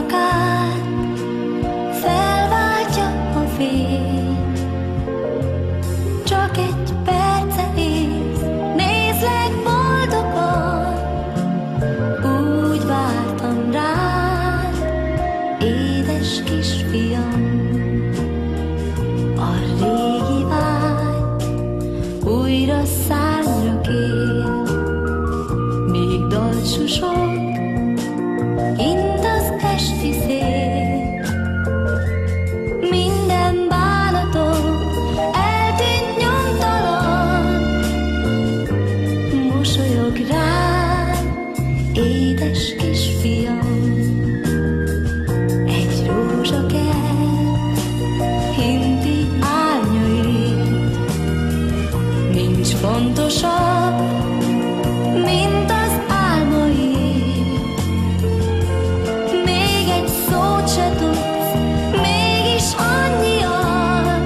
éjszakát felváltja a fény. Csak egy perce ész, nézlek boldogan, úgy vártam rád, édes kisfiam. A régi vágy újra szárnyra kér, még dalt susog, kint az esti szél. Minden bánatom eltűnt nyomtalan, mosolyog rád, édes kisfiam. Egy rózsakert hinti árnyait, nincs fontosabb, mint az álmaid. Még egy szót se tudsz, mégis annyian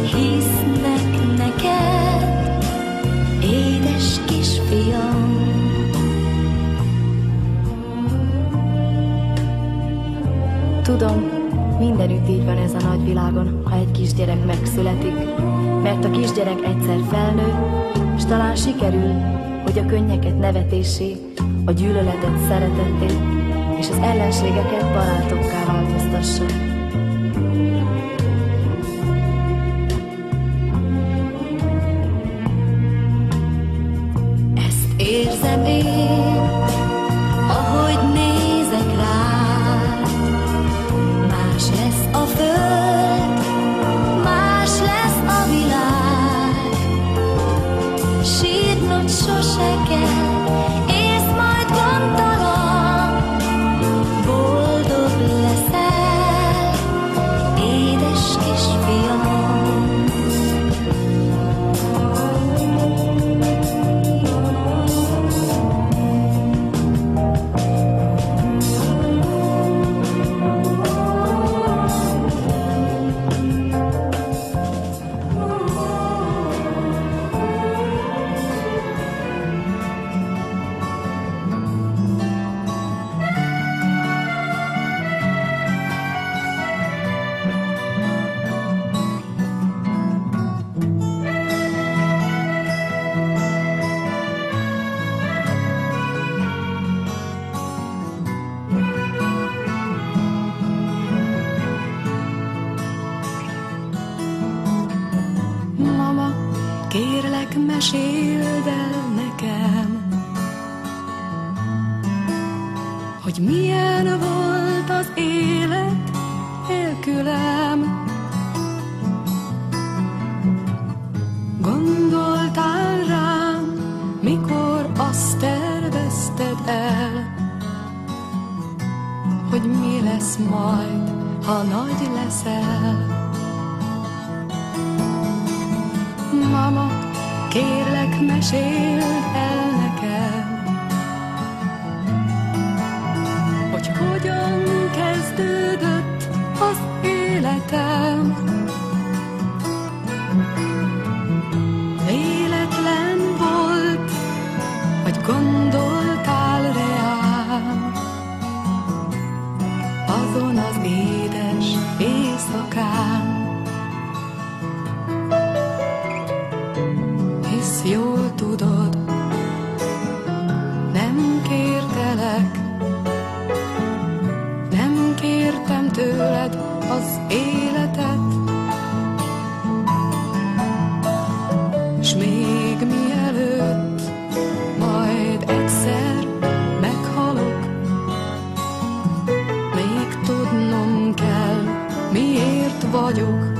hisznek neked, édes kisfiam. Tudom, mindenütt így van ez a nagyvilágon, ha egy kisgyerek megszületik, mert a kisgyerek egyszer felnő, s talán sikerül, hogy a könnyeket nevetéssé, a gyűlöletet szeretetté, és az ellenségeket barátokká változtassa. Ezt érzem én, ahogy nézek rád. Más lesz a föld, más lesz a világ. Sírnod sose kell, élsz majd gondtalan. Boldog leszel, édes kisfiam. Mama, kérlek, meséld el nekem, hogy milyen volt az élet nélkülem. Gondoltál rám, mikor azt tervezted el, hogy mi lesz majd, ha nagy leszel? Mama, kérlek, meséld el nekem, hogy hogyan kezdődött az életem. Véletlen volt, vagy gondoltál reám azon az édes éjszakán. Hisz jól tudod, nem kértelek, nem kértem tőled az életet, s még mielőtt majd egyszer meghalok, még tudnom kell, miért vagyok.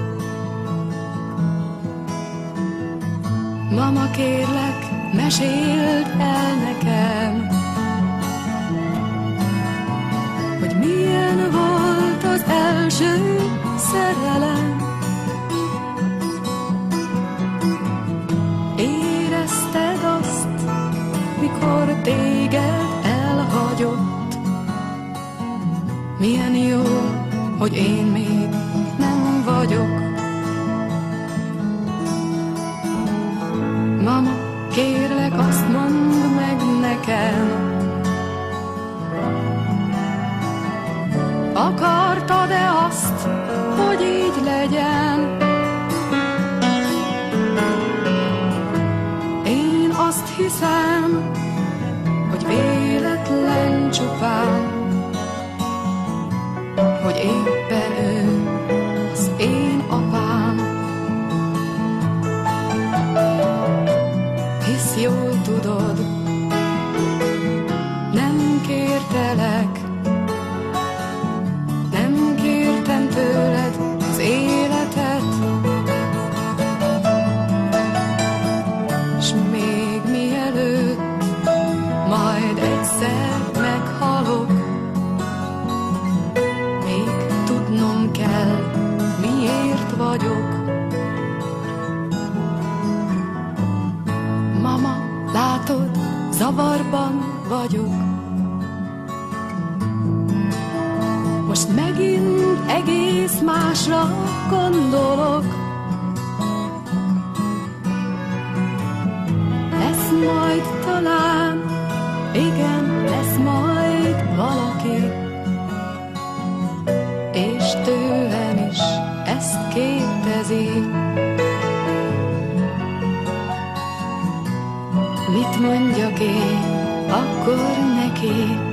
Mama, kérlek, meséld el nekem, hogy milyen volt az első szerelem. Érezted azt, mikor téged elhagyott? Milyen jó, hogy én még nem vagyok. Mama, kérlek, azt mondd meg nekem, zavarban vagyok. Most megint egész másra gondolok. Lesz majd talán, igen, lesz majd valaki, és tőlem is ezt kérdezi. Mit mondjak én akkor neki?